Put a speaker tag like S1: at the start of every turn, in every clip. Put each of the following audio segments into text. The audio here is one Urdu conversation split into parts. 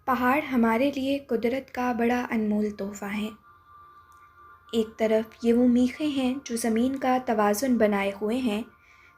S1: پہاڑ ہمارے لیے قدرت کا بڑا انمول تحفہ ہیں۔ ایک طرف یہ وہ میخیں ہیں جو زمین کا توازن بنائے ہوئے ہیں،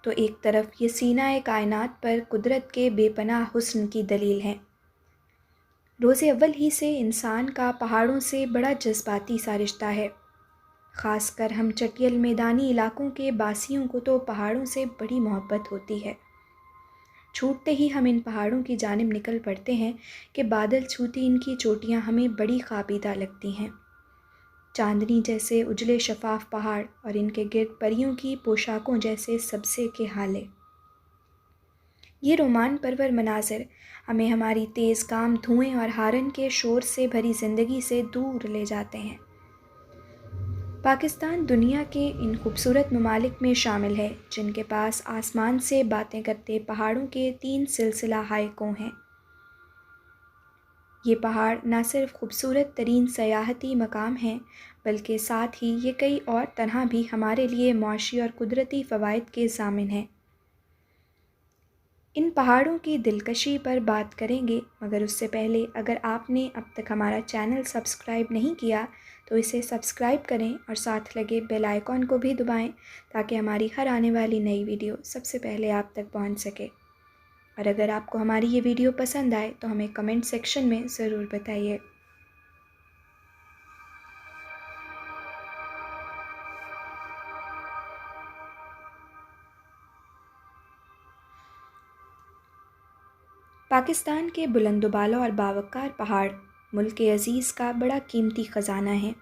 S1: تو ایک طرف یہ سینہ کائنات پر قدرت کے بے پناہ حسن کی دلیل ہیں۔ روز اول ہی سے انسان کا پہاڑوں سے بڑا جذباتی سا رشتہ ہے۔ خاص کر ہم چٹیل میدانی علاقوں کے باسیوں کو تو پہاڑوں سے بڑی محبت ہوتی ہے۔ چھوٹتے ہی ہم ان پہاڑوں کی جانب نکل پڑتے ہیں کہ بادل چھوتی ان کی چوٹیاں ہمیں بڑی خوابیدہ لگتی ہیں۔ چاندنی جیسے اجلے شفاف پہاڑ اور ان کے گرد پریوں کی پوشاکوں جیسے سبزے کے ہالے۔ یہ رومان پرور مناظر ہمیں ہماری تیز گام دھوئیں اور ہارن کے شور سے بھری زندگی سے دور لے جاتے ہیں۔ پاکستان دنیا کے ان خوبصورت ممالک میں شامل ہے جن کے پاس آسمان سے باتیں کرتے پہاڑوں کے 3 سلسلہ ہائے کوہ ہیں۔ یہ پہاڑ نہ صرف خوبصورت ترین سیاحتی مقام ہیں بلکہ ساتھ ہی یہ کئی اور طرح بھی ہمارے لیے معاشی اور قدرتی فوائد کے ضامن ہیں۔ ان پہاڑوں کی دلکشی پر بات کریں گے، مگر اس سے پہلے اگر آپ نے اب تک ہمارا چینل سبسکرائب نہیں کیا تو اسے سبسکرائب کریں اور ساتھ لگے بیل آئیکن کو بھی دبائیں تاکہ ہماری ہر آنے والی نئی ویڈیو سب سے پہلے آپ تک پہنچ سکے۔ اور اگر آپ کو ہماری یہ ویڈیو پسند آئے تو ہمیں کمنٹ سیکشن میں ضرور بتائیے۔ پاکستان کے بلند و بالا اور باوقار پہاڑ ملک عزیز کا بڑا قیمتی خزانہ ہیں۔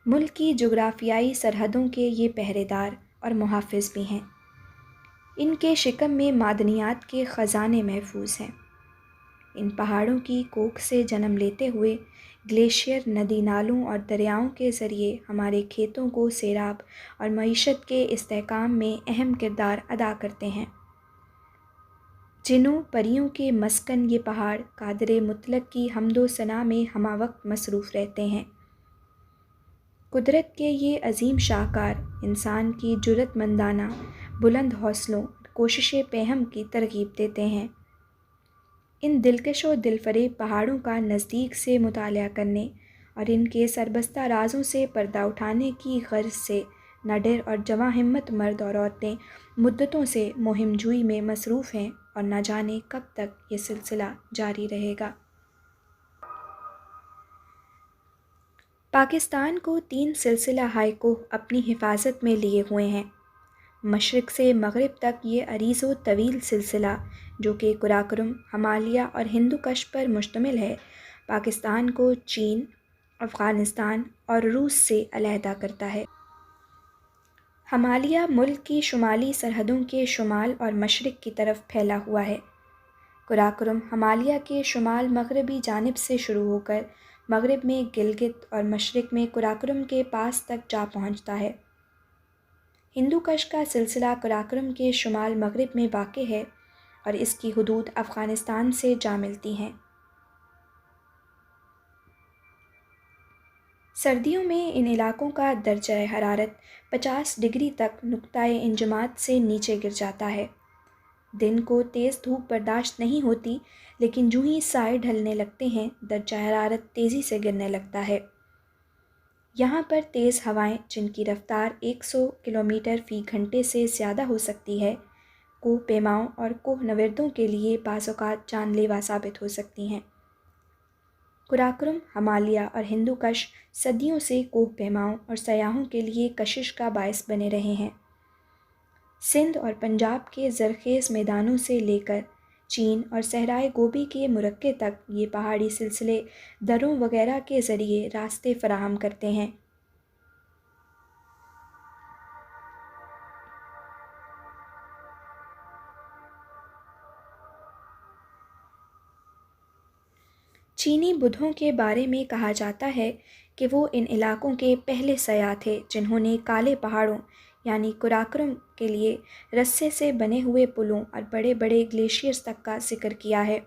S1: ملک کی جغرافیائی سرحدوں کے یہ پہرے دار اور محافظ بھی ہیں۔ ان کے شکم میں معدنیات کے خزانے محفوظ ہیں۔ ان پہاڑوں کی کوکھ سے جنم لیتے ہوئے گلیشیئر ندی نالوں اور دریاؤں کے ذریعے ہمارے کھیتوں کو سیراب اور معیشت کے استحکام میں اہم کردار ادا کرتے ہیں۔ جنوں پریوں کے مسکن یہ پہاڑ قادر مطلق کی حمد و ثنا میں ہمہ وقت مصروف رہتے ہیں۔ قدرت کے یہ عظیم شاہکار انسان کی جرأت مندانہ بلند حوصلوں کوشش پہم کی ترغیب دیتے ہیں۔ ان دلکش و دلفریب پہاڑوں کا نزدیک سے مطالعہ کرنے اور ان کے سربستہ رازوں سے پردہ اٹھانے کی غرض سے نڈر اور جواں ہمت مرد اور عورتیں مدتوں سے مہم جوئی میں مصروف ہیں اور نہ جانے کب تک یہ سلسلہ جاری رہے گا۔ پاکستان کو 3 سلسلہ ہائے کوہ اپنی حفاظت میں لیے ہوئے ہیں۔ مشرق سے مغرب تک یہ عریض و طویل سلسلہ جو کہ قراقرم، ہمالیہ اور ہندوکش پر مشتمل ہے، پاکستان کو چین، افغانستان اور روس سے علیحدہ کرتا ہے۔ ہمالیہ ملک کی شمالی سرحدوں کے شمال اور مشرق کی طرف پھیلا ہوا ہے۔ قراقرم ہمالیہ کے شمال مغربی جانب سے شروع ہو کر مغرب میں گلگت اور مشرق میں قراقرم کے پاس تک جا پہنچتا ہے۔ ہندوکش کا سلسلہ قراقرم کے شمال مغرب میں واقع ہے اور اس کی حدود افغانستان سے جا ملتی ہیں۔ سردیوں میں ان علاقوں کا درجہ حرارت 50 ڈگری تک نقطہ انجماد سے نیچے گر جاتا ہے۔ دن کو تیز دھوپ برداشت نہیں ہوتی، لیکن جوں ہی سائے ڈھلنے لگتے ہیں درجہ حرارت تیزی سے گرنے لگتا ہے۔ یہاں پر تیز ہوائیں جن کی رفتار 100 کلومیٹر فی گھنٹے سے زیادہ ہو سکتی ہے، کوہ پیماؤں اور کوہ نوردوں کے لیے بعض اوقات جان لیوا ثابت ہو سکتی ہیں۔ قراقرم، ہمالیہ اور ہندوکش صدیوں سے کوہ پیماؤں اور سیاحوں کے لیے کشش کا باعث بنے رہے ہیں۔ سندھ اور پنجاب کے زرخیز میدانوں سے لے کر چین اور صحرائے گوبی کے مرکے تک یہ پہاڑی سلسلے دروں وغیرہ کے ذریعے راستے فراہم کرتے ہیں۔ چینی بدھوں کے بارے میں کہا جاتا ہے کہ وہ ان علاقوں کے پہلے سیاح تھے جنہوں نے کالے پہاڑوں یعنی قراقرم کے لیے رسے سے بنے ہوئے پلوں اور بڑے بڑے گلیشیئرز تک کا ذکر کیا ہے۔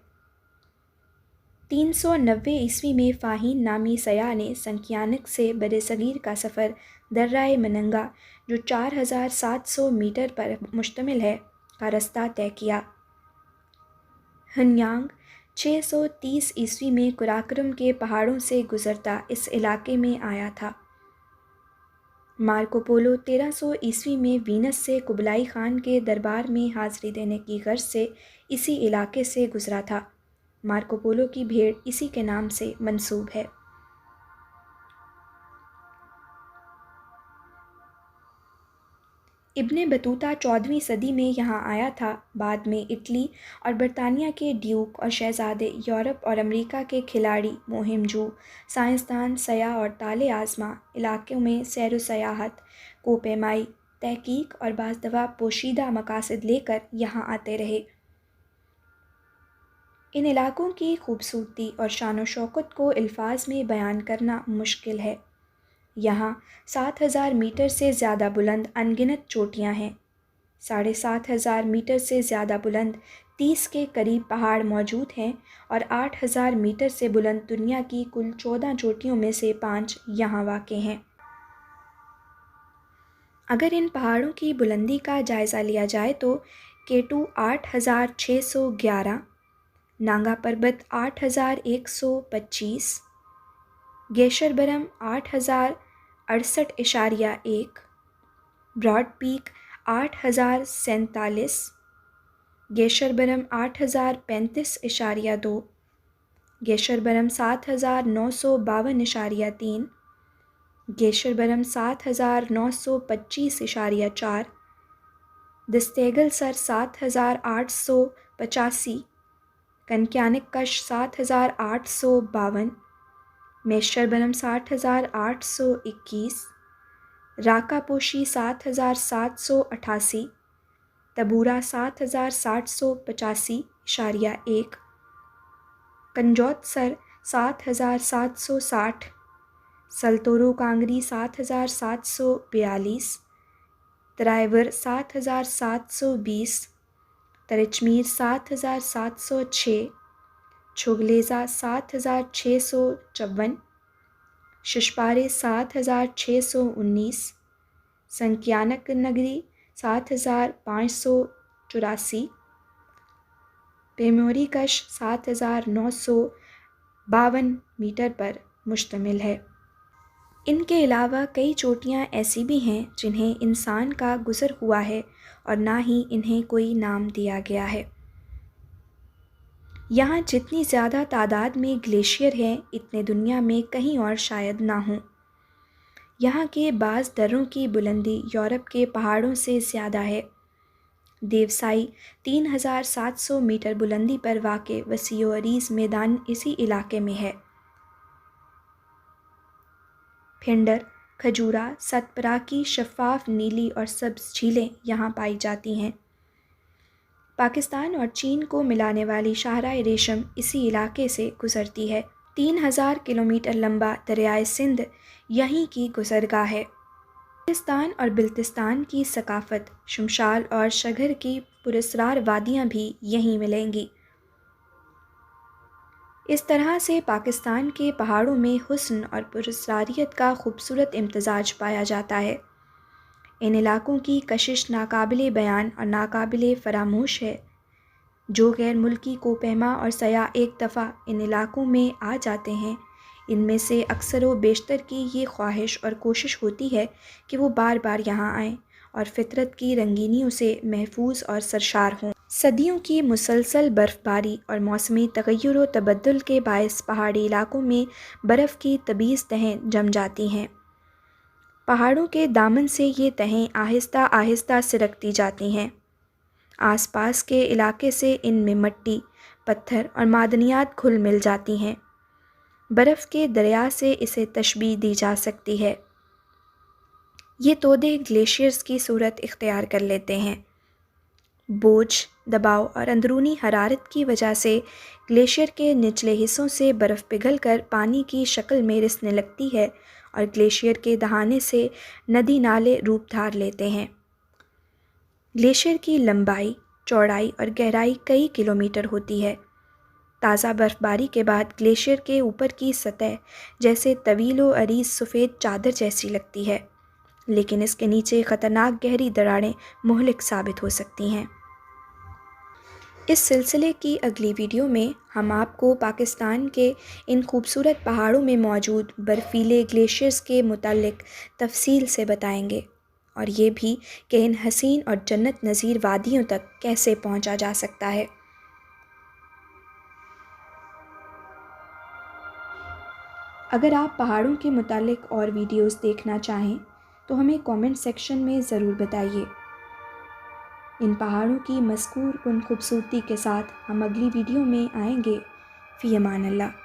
S1: 390 عیسوی میں فاہین نامی سیاح نے سنکیانک سے برصغیر کا سفر درہ مننگا جو 4700 میٹر پر مشتمل ہے کا رستہ طے کیا۔ ہنیانگ 630 میں قراقرم کے پہاڑوں سے گزرتا اس علاقے میں آیا تھا۔ مارکو پولو 1300 میں وینس سے قبلائی خان کے دربار میں حاضری دینے کی غرض سے اسی علاقے سے گزرا تھا۔ مارکو پولو کی بھیڑ اسی کے نام سے منسوب ہے۔ ابن بطوطہ 14ویں صدی میں یہاں آیا تھا۔ بعد میں اٹلی اور برطانیہ کے ڈیوک اور شہزادے، یورپ اور امریکہ کے کھلاڑی، مہم جو، سائنسدان، سیاح اور طالع آزما علاقوں میں سیر و سیاحت، کوہ پیمائی، تحقیق اور بعض دفعہ پوشیدہ مقاصد لے کر یہاں آتے رہے۔ ان علاقوں کی خوبصورتی اور شان و شوکت کو الفاظ میں بیان کرنا مشکل ہے۔ یہاں 7000 میٹر سے زیادہ بلند ان گنت چوٹیاں ہیں۔ 7500 میٹر سے زیادہ بلند 30 کے قریب پہاڑ موجود ہیں اور 8000 میٹر سے بلند دنیا کی کل 14 چوٹیوں میں سے 5 یہاں واقع ہیں۔ اگر ان پہاڑوں کی بلندی کا جائزہ لیا جائے تو کیٹو 8611، نانگا پربت 8125، گیشر برم 8068.1، براڈ پیک 8047، گیشر برم 8035.2، گیشر برم 7952.3، گیشر برم 7925.4، دستیگل سر 7885، کنکیانک کش 7852، میشر برم 60821، راکا پوشی 7788، تبورا 7785.1، کنجوت سر 7760، سلتورو کانگری 7742، ترائیور 7720، ترچمیر 7706، چھوگلیزا 7654، ششپارے 7619، سنکیانک نگری 7584، پیمیوری کش 7952 میٹر پر مشتمل ہے۔ ان کے علاوہ کئی چوٹیاں ایسی بھی ہیں جنہیں انسان کا گزر ہوا ہے اور نہ ہی انہیں کوئی نام دیا گیا ہے۔ یہاں جتنی زیادہ تعداد میں گلیشیئر ہیں اتنے دنیا میں کہیں اور شاید نہ ہوں۔ یہاں کے بعض دروں کی بلندی یورپ کے پہاڑوں سے زیادہ ہے۔ دیوسائی 3700 میٹر بلندی پر واقع وسیع و عریض میدان اسی علاقے میں ہے۔ پھنڈر، کھجورا، ستپرا کی شفاف نیلی اور سبز جھیلیں یہاں پائی جاتی ہیں۔ پاکستان اور چین کو ملانے والی شاہراہ ریشم اسی علاقے سے گزرتی ہے۔ 3000 کلومیٹر لمبا دریائے سندھ یہیں کی گزرگاہ ہے۔ بلوچستان اور بلتستان کی ثقافت، شمشال اور شگھر کی پراسرار وادیاں بھی یہیں ملیں گی۔ اس طرح سے پاکستان کے پہاڑوں میں حسن اور پراسراریت کا خوبصورت امتزاج پایا جاتا ہے۔ ان علاقوں کی کشش ناقابل بیان اور ناقابل فراموش ہے۔ جو غیر ملکی کوہ پیما اور سیاح ایک دفعہ ان علاقوں میں آ جاتے ہیں، ان میں سے اکثر و بیشتر کی یہ خواہش اور کوشش ہوتی ہے کہ وہ بار بار یہاں آئیں اور فطرت کی رنگینیوں سے محفوظ اور سرشار ہوں۔ صدیوں کی مسلسل برف باری اور موسمی تغیر و تبدل کے باعث پہاڑی علاقوں میں برف کی تبیض تہیں جم جاتی ہیں۔ پہاڑوں کے دامن سے یہ تہیں آہستہ آہستہ سرکتی جاتی ہیں۔ آس پاس کے علاقے سے ان میں مٹی، پتھر اور معدنیات گھل مل جاتی ہیں۔ برف کے دریا سے اسے تشبیہ دی جا سکتی ہے۔ یہ تودے گلیشیئرز کی صورت اختیار کر لیتے ہیں۔ بوجھ، دباؤ اور اندرونی حرارت کی وجہ سے گلیشیئر کے نچلے حصوں سے برف پگھل کر پانی کی شکل میں رسنے لگتی ہے اور گلیشیئر کے دہانے سے ندی نالے روپ دھار لیتے ہیں۔ گلیشیئر کی لمبائی، چوڑائی اور گہرائی کئی کلومیٹر ہوتی ہے۔ تازہ برف باری کے بعد گلیشیئر کے اوپر کی سطح جیسے طویل و عریض سفید چادر جیسی لگتی ہے، لیکن اس کے نیچے خطرناک گہری دراڑیں مہلک ثابت ہو سکتی ہیں۔ اس سلسلے کی اگلی ویڈیو میں ہم آپ کو پاکستان کے ان خوبصورت پہاڑوں میں موجود برفیلے گلیشیئرز کے متعلق تفصیل سے بتائیں گے، اور یہ بھی کہ ان حسین اور جنت نظیر وادیوں تک کیسے پہنچا جا سکتا ہے۔ اگر آپ پہاڑوں کے متعلق اور ویڈیوز دیکھنا چاہیں تو ہمیں کامنٹ سیکشن میں ضرور بتائیے۔ ان پہاڑوں کی مذکور کن خوبصورتی کے ساتھ ہم اگلی ویڈیو میں آئیں گے۔ فی امان اللہ۔